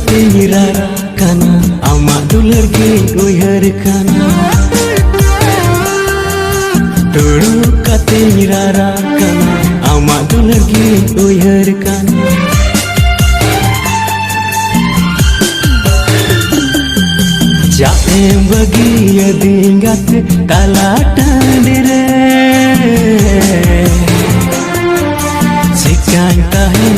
kate rara kana amak dular ge uyhar kana Dulu kate rara kana amak dular ge uyhar kana Jaem bagi adingat tala tandire Sikan tahan